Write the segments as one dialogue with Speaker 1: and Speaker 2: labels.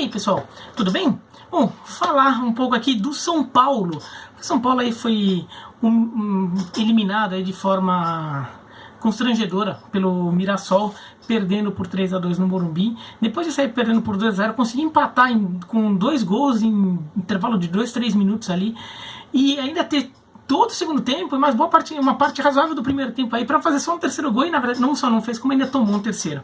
Speaker 1: aí, pessoal, tudo bem? Bom, falar um pouco aqui do São Paulo. O São Paulo aí foi eliminado aí de forma constrangedora pelo Mirassol, perdendo por 3-2 no Morumbi. Depois de sair perdendo por 2-0, conseguiu empatar com 2 gols em intervalo de 2-3 minutos ali, e ainda ter todo o segundo tempo, mas uma parte razoável do primeiro tempo aí para fazer só um terceiro gol, e na verdade não só não fez, como ainda tomou um terceiro,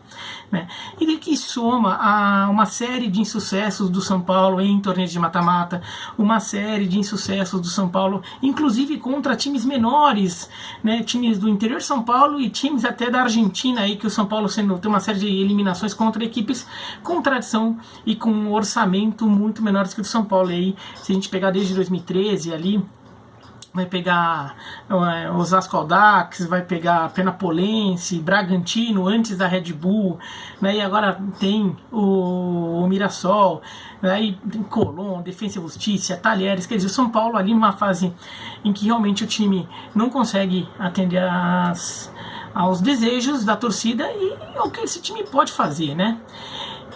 Speaker 1: né? E que soma a uma série de insucessos do São Paulo em torneios de mata-mata, uma série de insucessos do São Paulo, inclusive contra times menores, né? Times do interior de São Paulo e times até da Argentina aí, que o São Paulo tem uma série de eliminações contra equipes com tradição e com um orçamento muito menores que o do São Paulo aí. Se a gente pegar desde 2013 ali, vai pegar Osasco Audax, vai pegar Penapolense, Bragantino, antes da Red Bull, né? E agora tem o Mirassol, né? Tem Colón, Defensa e Justiça, Talheres. Quer dizer, o São Paulo ali numa fase em que realmente o time não consegue atender aos desejos da torcida e o que esse time pode fazer, né?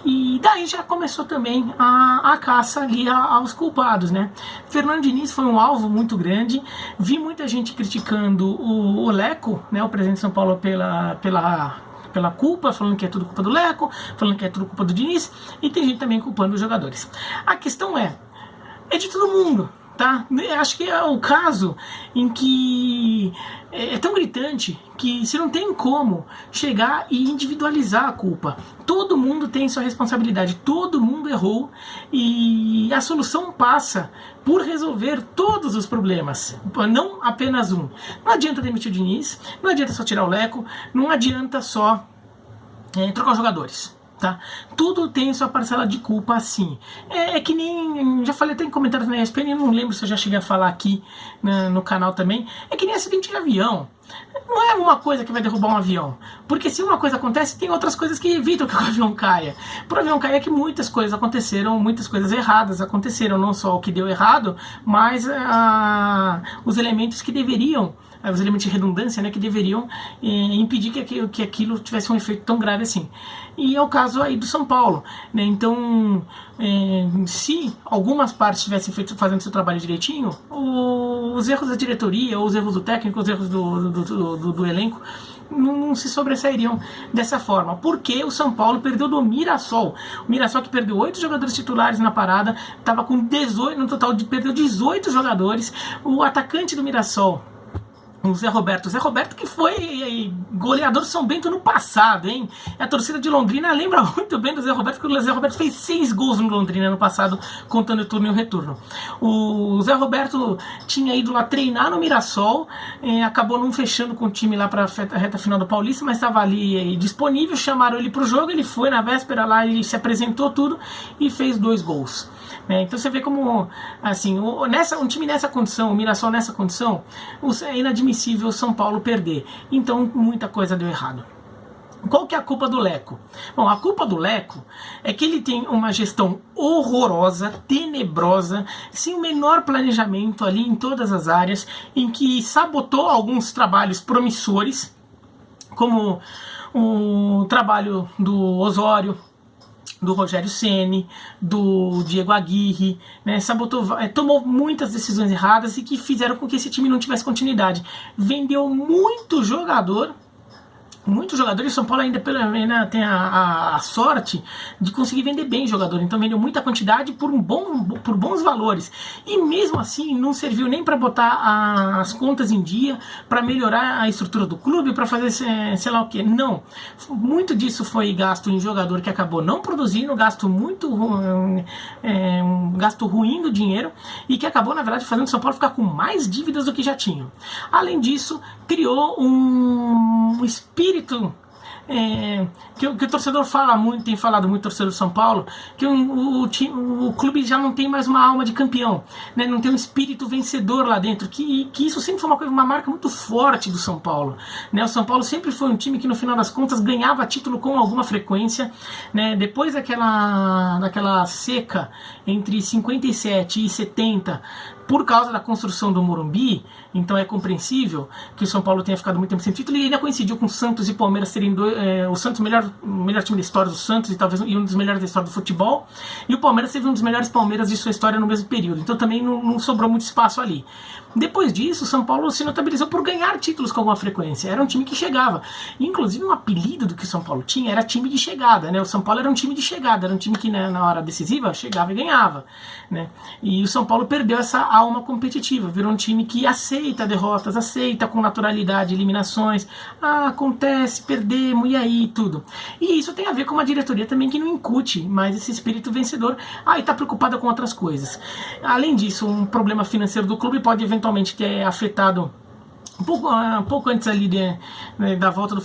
Speaker 1: E daí já começou também a caça ali aos culpados, né? Fernando Diniz foi um alvo muito grande. Vi muita gente criticando o Leco, né, o presidente de São Paulo, pela culpa, falando que é tudo culpa do Leco, falando que é tudo culpa do Diniz, e tem gente também culpando os jogadores. A questão é de todo mundo, tá? Acho que é o caso em que é tão gritante que se não tem como chegar e individualizar a culpa. Todo mundo tem sua responsabilidade, todo mundo errou, e a solução passa por resolver todos os problemas, não apenas um. Não adianta demitir o Diniz, não adianta só tirar o Leco, não adianta só trocar os jogadores. Tá? Tudo tem sua parcela de culpa, assim. É que nem... Já falei até em comentários na ESPN, não lembro se eu já cheguei a falar aqui no canal também. É que nem acidente de avião. Não é uma coisa que vai derrubar um avião. Porque se uma coisa acontece, tem outras coisas que evitam que o avião caia. Por avião cair é que muitas coisas aconteceram, muitas coisas erradas aconteceram. Não só o que deu errado, mas os elementos que deveriam... os elementos de redundância, né, que deveriam impedir que aquilo tivesse um efeito tão grave assim. E é o caso aí do São Paulo, né? Então, se algumas partes tivessem fazendo seu trabalho direitinho, os erros da diretoria, os erros do técnico, os erros do elenco não se sobressairiam dessa forma. Porque o São Paulo perdeu do Mirassol. O Mirassol, que perdeu 8 jogadores titulares na parada, estava com 18, no total perdeu 18 jogadores. O atacante do Mirassol, o Zé Roberto, que foi goleador do São Bento no passado, hein? A torcida de Londrina lembra muito bem do Zé Roberto, porque o Zé Roberto fez 6 gols no Londrina no passado, contando o turno e o retorno. O Zé Roberto tinha ido lá treinar no Mirassol, acabou não fechando com o time lá para a reta final do Paulista, mas estava ali disponível, chamaram ele para o jogo, ele foi na véspera lá, ele se apresentou tudo e fez 2 gols. Então você vê como, assim, um time nessa condição, o Mirassol nessa condição, é inadmissível o São Paulo perder. Então muita coisa deu errado. Qual que é a culpa do Leco? Bom, a culpa do Leco é que ele tem uma gestão horrorosa, tenebrosa, sem o menor planejamento ali em todas as áreas, em que sabotou alguns trabalhos promissores, como o trabalho do Osório, do Rogério Ceni, do Diego Aguirre, né? Tomou muitas decisões erradas e que fizeram com que esse time não tivesse continuidade. Vendeu muito jogador, e o São Paulo ainda tem a sorte de conseguir vender bem jogador. Então vendeu muita quantidade por bons valores. E mesmo assim não serviu nem para botar as contas em dia, para melhorar a estrutura do clube, para fazer sei lá o que. Não. Muito disso foi gasto em jogador que acabou não produzindo, um gasto ruim do dinheiro, e que acabou, na verdade, fazendo o São Paulo ficar com mais dívidas do que já tinha. Além disso, criou um espírito que o torcedor tem falado muito, o torcedor do São Paulo, que o clube já não tem mais uma alma de campeão, né? Não tem um espírito vencedor lá dentro, que isso sempre foi uma marca muito forte do São Paulo, né? O São Paulo sempre foi um time que no final das contas ganhava título com alguma frequência, né? Depois daquela seca entre 57 e 70, por causa da construção do Morumbi, então é compreensível que o São Paulo tenha ficado muito tempo sem título, e ainda coincidiu com Santos e Palmeiras serem o Santos o melhor time da história do Santos, e talvez um dos melhores da história do futebol, e o Palmeiras teve um dos melhores Palmeiras de sua história no mesmo período, então também não sobrou muito espaço ali. Depois disso, o São Paulo se notabilizou por ganhar títulos com alguma frequência. Era um time que chegava. Inclusive, um apelido do que o São Paulo tinha era time de chegada, né? O São Paulo era um time de chegada, era um time que na hora decisiva chegava e ganhava, né? E o São Paulo perdeu essa alma competitiva, virou um time que aceita derrotas, aceita com naturalidade eliminações. Ah, acontece, perdemos, e aí, tudo. E isso tem a ver com uma diretoria também que não incute mais esse espírito vencedor. Ah, e tá preocupada com outras coisas. Além disso, um problema financeiro do clube pode eventualmente ter afetado um pouco antes ali da volta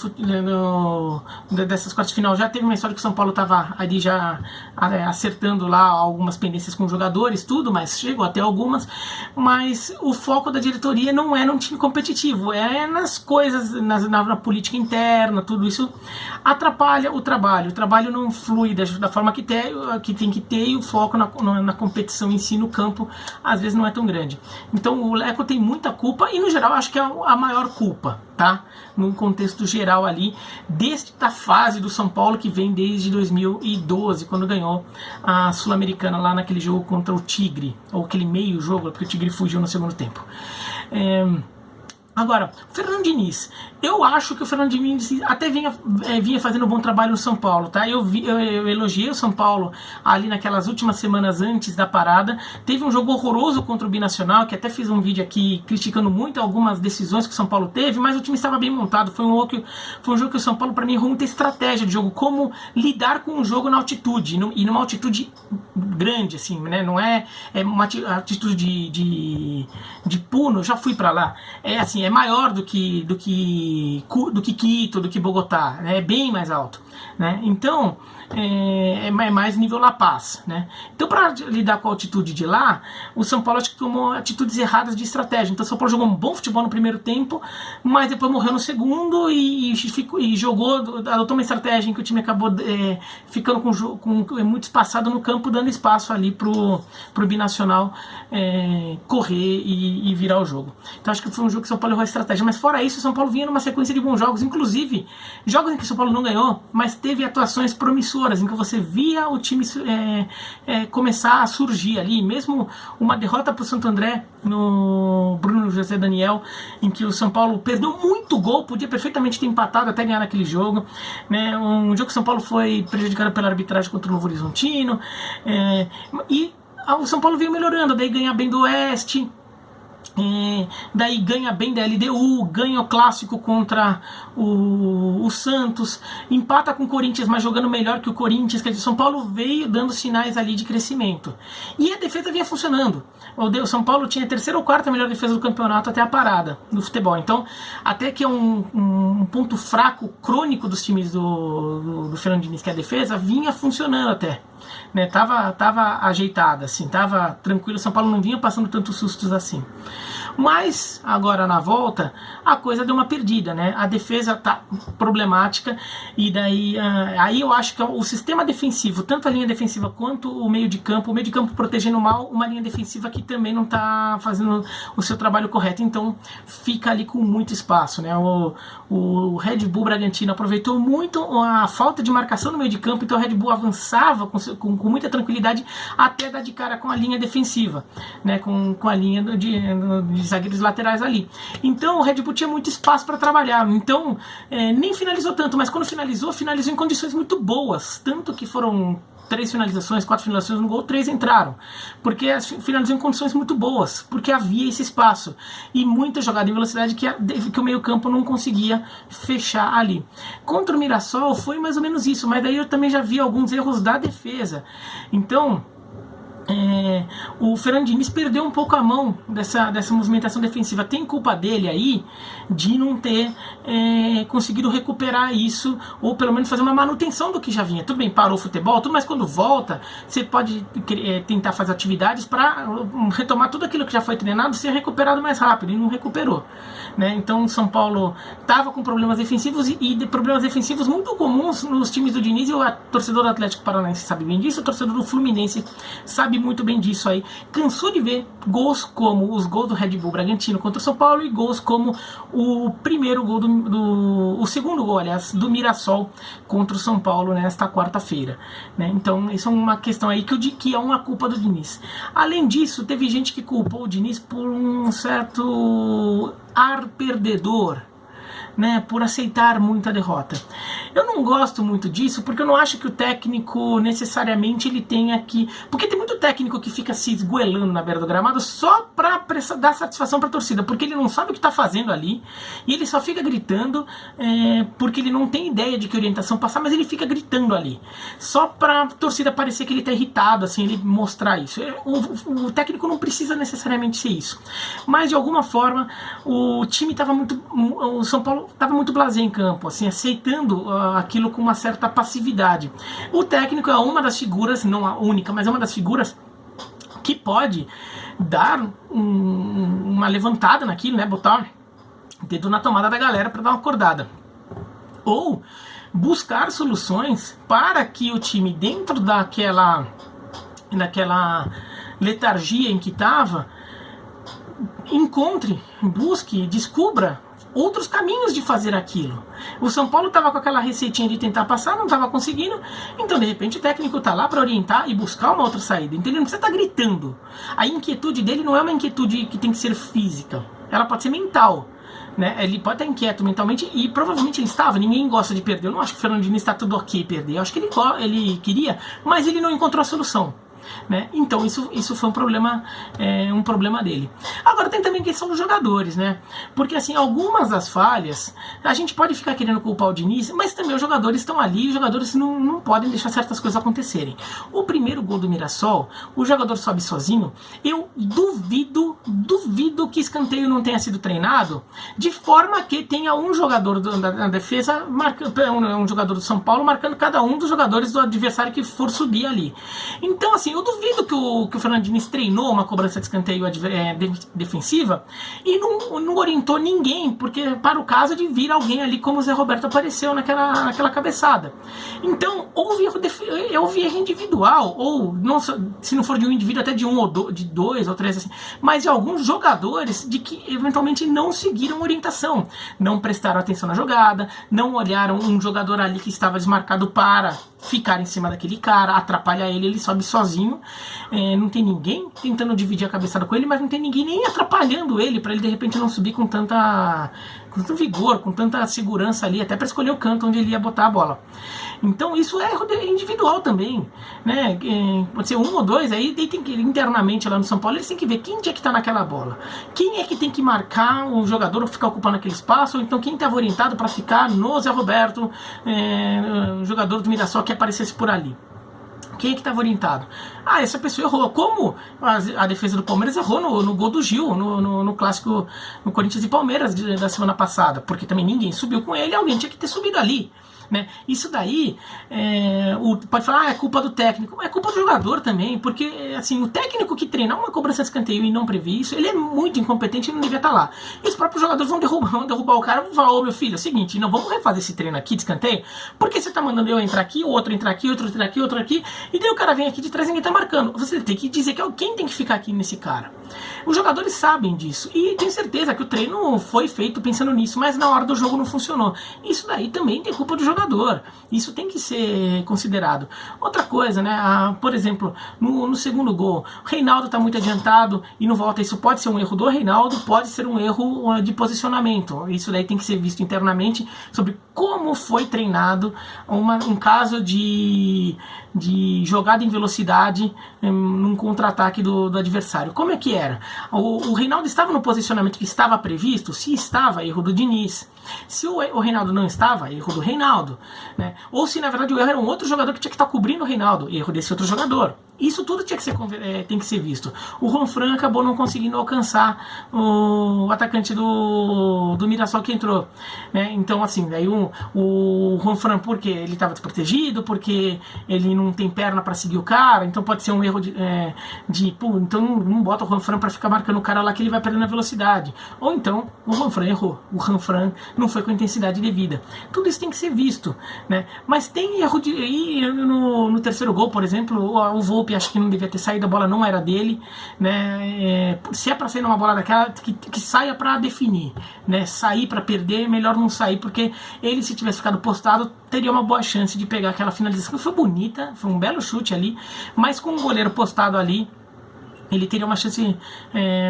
Speaker 1: dessas quartas de final. Já teve uma história que o São Paulo estava ali já acertando lá algumas pendências com jogadores, tudo, mas chegou até algumas. Mas o foco da diretoria não é num time competitivo, é nas coisas, na política interna, tudo isso atrapalha o trabalho. O trabalho não flui da forma que tem que ter, e o foco na competição em si, no campo, às vezes não é tão grande. Então o Leco tem muita culpa, e no geral acho que é a maior culpa, tá? Num contexto geral ali, desta fase do São Paulo que vem desde 2012, quando ganhou a Sul-Americana lá naquele jogo contra o Tigre, ou aquele meio jogo, porque o Tigre fugiu no segundo tempo. Agora, o Fernando Diniz, eu acho que o Fernando Diniz até vinha fazendo um bom trabalho no São Paulo, tá? Eu elogiei o São Paulo ali naquelas últimas semanas antes da parada. Teve um jogo horroroso contra o Binacional, que até fiz um vídeo aqui criticando muito algumas decisões que o São Paulo teve, mas o time estava bem montado. Foi um jogo que o São Paulo, para mim, errou muita estratégia de jogo, como lidar com o jogo na altitude, e numa altitude grande, assim, né? Não é uma altitude de Puno, já fui para lá. É assim, é maior do que Quito, do que Bogotá, né? É bem mais alto, né? Então é mais nível La Paz, né? Então, para lidar com a altitude de lá, o São Paulo acho que tomou atitudes erradas de estratégia. Então o São Paulo jogou um bom futebol no primeiro tempo, mas depois morreu no segundo e adotou uma estratégia em que o time acabou ficando com muito espaçado no campo, dando espaço ali pro Binacional correr e virar o jogo. Então acho que foi um jogo que o São Paulo errou a estratégia, mas fora isso, o São Paulo vinha numa sequência de bons jogos, inclusive jogos em que o São Paulo não ganhou, mas teve atuações promissoras, em que você via o time começar a surgir ali, mesmo uma derrota para o Santo André no Bruno José Daniel, em que o São Paulo perdeu muito gol, podia perfeitamente ter empatado até ganhar naquele jogo, né? Um jogo que o São Paulo foi prejudicado pela arbitragem contra o Novo Horizontino, e o São Paulo veio melhorando, daí ganha bem do Oeste, daí ganha bem da LDU, ganha o clássico contra o Santos, empata com o Corinthians, mas jogando melhor que o Corinthians. Quer dizer, o São Paulo veio dando sinais ali de crescimento, e a defesa vinha funcionando. O São Paulo tinha a terceira ou quarta melhor defesa do campeonato até a parada do futebol. Então, até que é um ponto fraco crônico dos times do Fernando Diniz, que é a defesa, vinha funcionando até, né? Tava ajeitada, assim, tava tranquilo. O São Paulo não vinha passando tantos sustos assim. Mas agora na volta a coisa deu uma perdida, né? A defesa tá problemática, e daí aí eu acho que o sistema defensivo, tanto a linha defensiva quanto o meio de campo protegendo mal uma linha defensiva que também não tá fazendo o seu trabalho correto, então fica ali com muito espaço, né? O Red Bull Bragantino aproveitou muito a falta de marcação no meio de campo, então o Red Bull avançava com muita tranquilidade até dar de cara com a linha defensiva, né? Com a linha de zagueiros laterais ali. Então o Red Bull tinha muito espaço para trabalhar, então nem finalizou tanto, mas quando finalizou em condições muito boas, tanto que foram 3 finalizações, 4 finalizações no gol, 3 entraram, porque finalizou em condições muito boas, porque havia esse espaço e muita jogada em velocidade que o meio campo não conseguia fechar ali. Contra o Mirassol foi mais ou menos isso, mas daí eu também já vi alguns erros da defesa. Então o Fernando Diniz perdeu um pouco a mão dessa movimentação defensiva. Tem culpa dele aí de não ter conseguido recuperar isso, ou pelo menos fazer uma manutenção do que já vinha. Tudo bem, parou o futebol, mas quando volta você pode tentar fazer atividades para retomar tudo aquilo que já foi treinado, ser recuperado mais rápido, e não recuperou, né? Então o São Paulo estava com problemas defensivos, e problemas defensivos muito comuns nos times do Diniz, e o torcedor do Atlético Paranaense sabe bem disso, o torcedor do Fluminense sabe sabe muito bem disso aí. Cansou de ver gols como os gols do Red Bull Bragantino contra o São Paulo e gols como o primeiro gol o segundo gol, aliás, do Mirassol contra o São Paulo nesta quarta-feira, né? Então, isso é uma questão aí que é uma culpa do Diniz. Além disso, teve gente que culpou o Diniz por um certo ar perdedor, né, por aceitar muita derrota. Eu não gosto muito disso, porque eu não acho que o técnico necessariamente ele tenha que... Porque tem muito técnico que fica se esgoelando na beira do gramado só pra dar satisfação pra torcida, porque ele não sabe o que tá fazendo ali, e ele só fica gritando porque ele não tem ideia de que orientação passar, mas ele fica gritando ali, só pra torcida parecer que ele tá irritado, assim, ele mostrar isso. O técnico não precisa necessariamente ser isso. Mas, de alguma forma, o time tava muito... O São Paulo estava muito blasé em campo, assim, aceitando aquilo com uma certa passividade. O técnico é uma das figuras, não a única, mas é uma das figuras que pode dar uma levantada naquilo, né, botar o dedo na tomada da galera para dar uma acordada. Ou buscar soluções para que o time, dentro daquela letargia em que estava, encontre, busque, descubra outros caminhos de fazer aquilo. O São Paulo estava com aquela receitinha de tentar passar, não estava conseguindo, então de repente o técnico está lá para orientar e buscar uma outra saída. Então ele não precisa estar gritando. A inquietude dele não é uma inquietude que tem que ser física, ela pode ser mental, né? Ele pode estar inquieto mentalmente, e provavelmente ele estava. Ninguém gosta de perder. Eu não acho que o Fernando Diniz está tudo ok perder. Eu acho que ele queria, mas ele não encontrou a solução, né? Então isso foi um problema dele. Agora tem também a questão dos jogadores, né? Porque assim, algumas das falhas a gente pode ficar querendo culpar o Diniz, mas também os jogadores estão ali, os jogadores não podem deixar certas coisas acontecerem. O primeiro gol do Mirassol, o jogador sobe sozinho. Eu duvido que escanteio não tenha sido treinado de forma que tenha um jogador da defesa um jogador do São Paulo marcando cada um dos jogadores do adversário que for subir ali. Então assim, eu duvido que o Fernando Diniz treinou uma cobrança de escanteio defensiva e não orientou ninguém, porque para o caso de vir alguém ali como o Zé Roberto apareceu naquela cabeçada. Então, houve erro individual, ou não, se não for de um indivíduo, até de um ou de dois ou três, assim, mas de alguns jogadores de que eventualmente não seguiram orientação, não prestaram atenção na jogada, não olharam um jogador ali que estava desmarcado para ficar em cima daquele cara, atrapalhar ele sobe sozinho, não tem ninguém tentando dividir a cabeçada com ele, mas não tem ninguém nem atrapalhando ele para ele de repente não subir com tanto vigor, com tanta segurança ali, até para escolher o canto onde ele ia botar a bola. Então isso é erro individual também, né? Pode ser um ou dois, aí tem que, internamente lá no São Paulo, eles têm que ver quem tinha que estar naquela bola, quem é que tem que marcar o jogador ou ficar ocupando aquele espaço, ou então quem estava orientado para ficar no Zé Roberto, o jogador do Mirassol que aparecesse por ali. Quem é que estava orientado? Essa pessoa errou. Como a defesa do Palmeiras errou no gol do Gil, no clássico, no Corinthians e Palmeiras da semana passada, porque também ninguém subiu com ele, alguém tinha que ter subido ali, né? Isso daí pode falar, é culpa do técnico, é culpa do jogador também, porque assim, o técnico que treinar uma cobrança de escanteio e não prever isso, ele é muito incompetente e não devia estar lá. E os próprios jogadores vão derrubar o cara e vão falar: ô meu filho, é o seguinte, não vamos refazer esse treino aqui de escanteio, porque você tá mandando eu entrar aqui, o outro entrar aqui, outro entrar aqui, outro aqui, e daí o cara vem aqui de trás e ninguém tá marcando. Você tem que dizer que alguém tem que ficar aqui nesse cara. Os jogadores sabem disso, e tenho certeza que o treino foi feito pensando nisso, mas na hora do jogo não funcionou. Isso daí também tem culpa do jogador. Isso tem que ser considerado. Outra coisa, né? Por exemplo, no segundo gol, o Reinaldo está muito adiantado e não volta. Isso pode ser um erro do Reinaldo, pode ser um erro de posicionamento. Isso daí tem que ser visto internamente sobre como foi treinado um caso de jogada em velocidade num contra-ataque do adversário. Como é que era? O Reinaldo estava no posicionamento que estava previsto? Se estava, erro do Diniz. Se o Reinaldo não estava, erro do Reinaldo, né? Ou se na verdade o erro era um outro jogador que tinha que estar cobrindo o Reinaldo, erro desse outro jogador. Isso tudo tinha que ser, tem que ser visto. O Juanfran acabou não conseguindo alcançar o atacante do Mirassol que entrou, né? Então assim, daí o Juanfran, porque ele estava desprotegido, porque ele não tem perna para seguir o cara, então pode ser um erro então não bota o Juanfran para ficar marcando o cara lá que ele vai perdendo a velocidade. Ou então o Juanfran errou, o Juanfran não foi com a intensidade devida. Tudo isso tem que ser visto, né? Mas tem erro no terceiro gol, por exemplo, o Volpi Volpe, acho que não devia ter saído, a bola não era dele, né? Se é para sair numa bola daquela, que saia para definir, né? Sair para perder, melhor não sair, porque ele, se tivesse ficado postado, teria uma boa chance de pegar aquela finalização. Foi bonita, foi um belo chute ali, mas com o goleiro postado ali, ele teria uma chance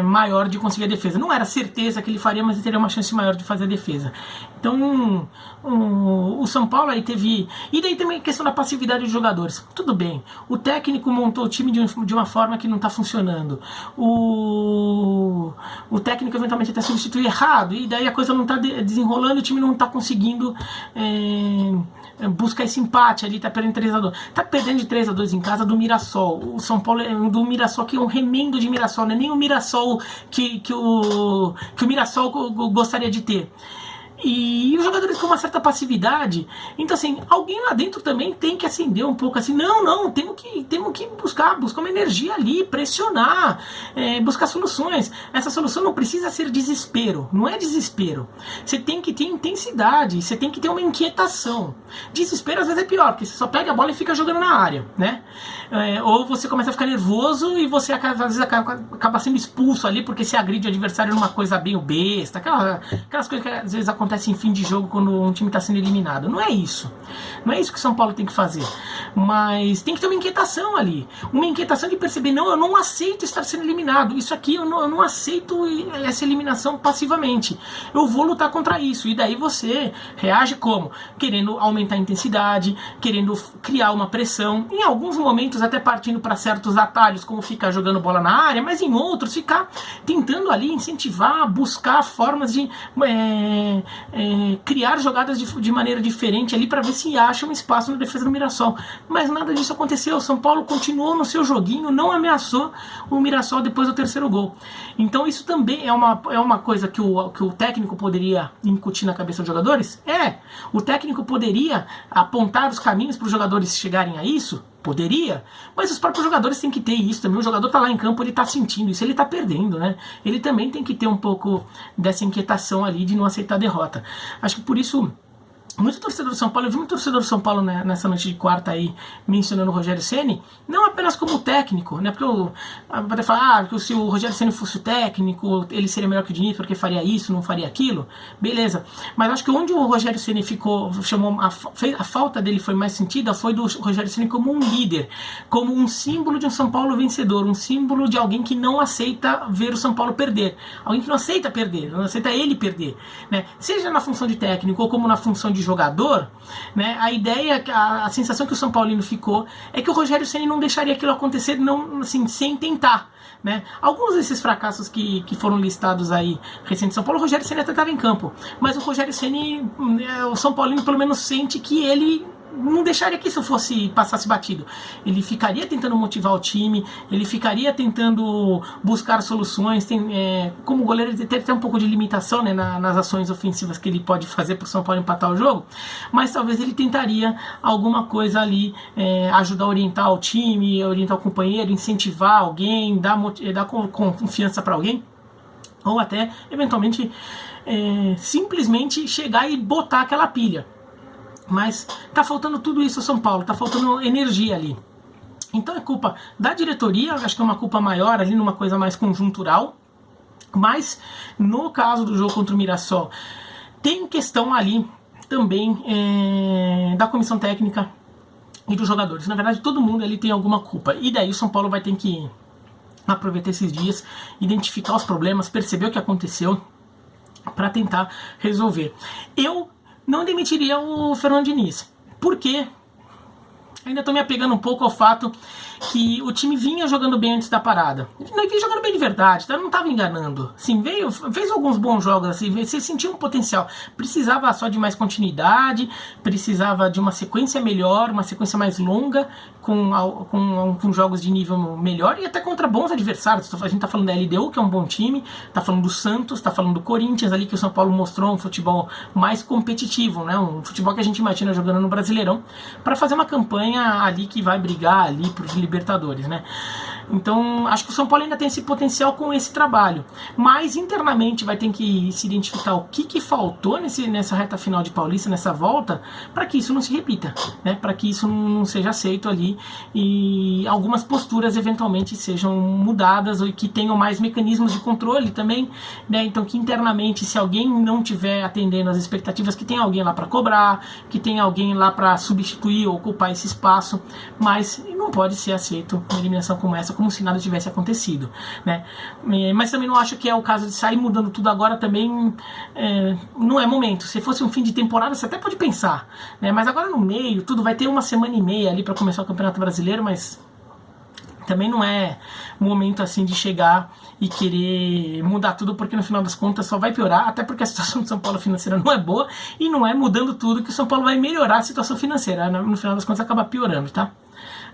Speaker 1: maior de conseguir a defesa. Não era certeza que ele faria, mas ele teria uma chance maior de fazer a defesa. Então, o São Paulo aí teve... E daí também a questão da passividade dos jogadores. Tudo bem, o técnico montou o time de uma forma que não está funcionando. O técnico eventualmente até substituiu errado, e daí a coisa não está desenrolando, o time não está conseguindo... buscar esse empate ali, tá perdendo 3-2. Tá perdendo de 3-2 em casa do Mirassol. O São Paulo é do Mirassol, que é um remendo de Mirassol, não é nem o Mirassol que o Mirassol gostaria de ter. E os jogadores com uma certa passividade. Então, assim, alguém lá dentro também tem que acender um pouco assim. Não, temos que buscar uma energia ali, pressionar, buscar soluções. Essa solução não precisa ser desespero, não é desespero. Você tem que ter intensidade, você tem que ter uma inquietação. Desespero às vezes é pior, porque você só pega a bola e fica jogando na área, né? Ou você começa a ficar nervoso e você às vezes acaba sendo expulso ali porque se agride o adversário numa coisa bem besta, aquelas coisas que às vezes acontece em fim de jogo quando um time está sendo eliminado. Não é isso. Não é isso que o São Paulo tem que fazer. Mas tem que ter uma inquietação ali. Uma inquietação de perceber, não, eu não aceito estar sendo eliminado. Isso aqui eu não aceito essa eliminação passivamente. Eu vou lutar contra isso. E daí você reage como? Querendo aumentar a intensidade, querendo criar uma pressão. Em alguns momentos até partindo para certos atalhos, como ficar jogando bola na área, mas em outros ficar tentando ali incentivar, buscar formas de criar jogadas de maneira diferente ali para ver se acha um espaço na defesa do Mirassol. Mas nada disso aconteceu. O São Paulo continuou no seu joguinho, não ameaçou o Mirassol depois do terceiro gol. Então isso também é uma coisa que o técnico poderia incutir na cabeça dos jogadores? O técnico poderia apontar os caminhos para os jogadores chegarem a isso? Poderia, mas os próprios jogadores têm que ter isso também. O jogador está lá em campo, ele está sentindo isso, ele está perdendo, né? Ele também tem que ter um pouco dessa inquietação ali de não aceitar a derrota. Acho que por isso... Muito torcedor do São Paulo, eu vi muito torcedor do São Paulo nessa noite de quarta aí mencionando o Rogério Ceni, não apenas como técnico, né? Porque pode falar que se o Rogério Ceni fosse o técnico, ele seria melhor que o Diniz porque faria isso, não faria aquilo, beleza. Mas acho que onde o Rogério Ceni a falta dele foi mais sentida foi do Rogério Ceni como um líder, como um símbolo de um São Paulo vencedor, um símbolo de alguém que não aceita ver o São Paulo perder, alguém que não aceita perder, não aceita ele perder, né? Seja na função de técnico ou como na função de jogador, né, a ideia, a sensação que o São Paulino ficou é que o Rogério Ceni não deixaria aquilo acontecer não, assim, sem tentar, né? Alguns desses fracassos que foram listados aí recente em São Paulo, o Rogério Ceni até estava em campo, mas o Rogério Ceni, o São Paulino pelo menos sente que ele não deixaria que isso passasse batido. Ele ficaria tentando motivar o time, ele ficaria tentando buscar soluções. Como goleiro ele tem até um pouco de limitação, né, nas ações ofensivas que ele pode fazer para o São Paulo empatar o jogo, mas talvez ele tentaria alguma coisa ali, ajudar a orientar o time, orientar o companheiro, incentivar alguém, dar confiança para alguém, ou até eventualmente simplesmente chegar e botar aquela pilha. Mas tá faltando tudo isso ao São Paulo, tá faltando energia ali. Então é culpa da diretoria, acho que é uma culpa maior ali, numa coisa mais conjuntural. Mas no caso do jogo contra o Mirassol, tem questão ali também da comissão técnica e dos jogadores. Na verdade, todo mundo ali tem alguma culpa. E daí o São Paulo vai ter que aproveitar esses dias, identificar os problemas, perceber o que aconteceu para tentar resolver. Eu não demitiria o Fernando Diniz. Por quê? Ainda estou me apegando um pouco ao fato que o time vinha jogando bem antes da parada. Ele vinha jogando bem de verdade, tá? Não estava enganando. Assim, fez alguns bons jogos, assim, você sentiu um potencial. Precisava só de mais continuidade, precisava de uma sequência melhor, uma sequência mais longa, com jogos de nível melhor e até contra bons adversários. A gente está falando da LDU, que é um bom time, está falando do Santos, está falando do Corinthians ali, que o São Paulo mostrou um futebol mais competitivo, né? Um futebol que a gente imagina jogando no Brasileirão, para fazer uma campanha ali que vai brigar ali para os Libertadores, né? Então, acho que o São Paulo ainda tem esse potencial com esse trabalho. Mas, internamente, vai ter que se identificar o que faltou nessa reta final de Paulista, nessa volta, para que isso não se repita, né? Para que isso não seja aceito ali e algumas posturas, eventualmente, sejam mudadas ou que tenham mais mecanismos de controle também, né? Então, que internamente, se alguém não estiver atendendo às expectativas, que tenha alguém lá para cobrar, que tenha alguém lá para substituir ou ocupar esse espaço, mas não pode ser aceito uma eliminação como essa, como se nada tivesse acontecido, né? Mas também não acho que é o caso de sair mudando tudo agora também, não é momento. Se fosse um fim de temporada, você até pode pensar, né? Mas agora no meio, tudo vai ter uma semana e meia ali para começar o Campeonato Brasileiro, mas também não é momento assim de chegar e querer mudar tudo, porque no final das contas só vai piorar, até porque a situação do São Paulo financeira não é boa, e não é mudando tudo que o São Paulo vai melhorar a situação financeira, no final das contas acaba piorando, tá?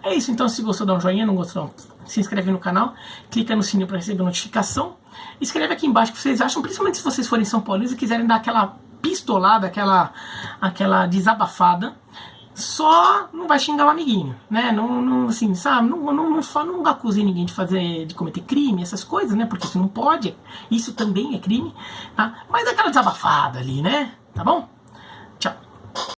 Speaker 1: É isso, então se gostou dá um joinha, não gostou se inscreve no canal, clica no sininho para receber notificação, escreve aqui embaixo o que vocês acham, principalmente se vocês forem São Paulinos e quiserem dar aquela pistolada, aquela desabafada. Só não vai xingar o amiguinho, né? Não assim, sabe? Não acuse ninguém de cometer crime, essas coisas, né? Porque isso não pode, isso também é crime, tá? Mas aquela desabafada ali, né? Tá bom?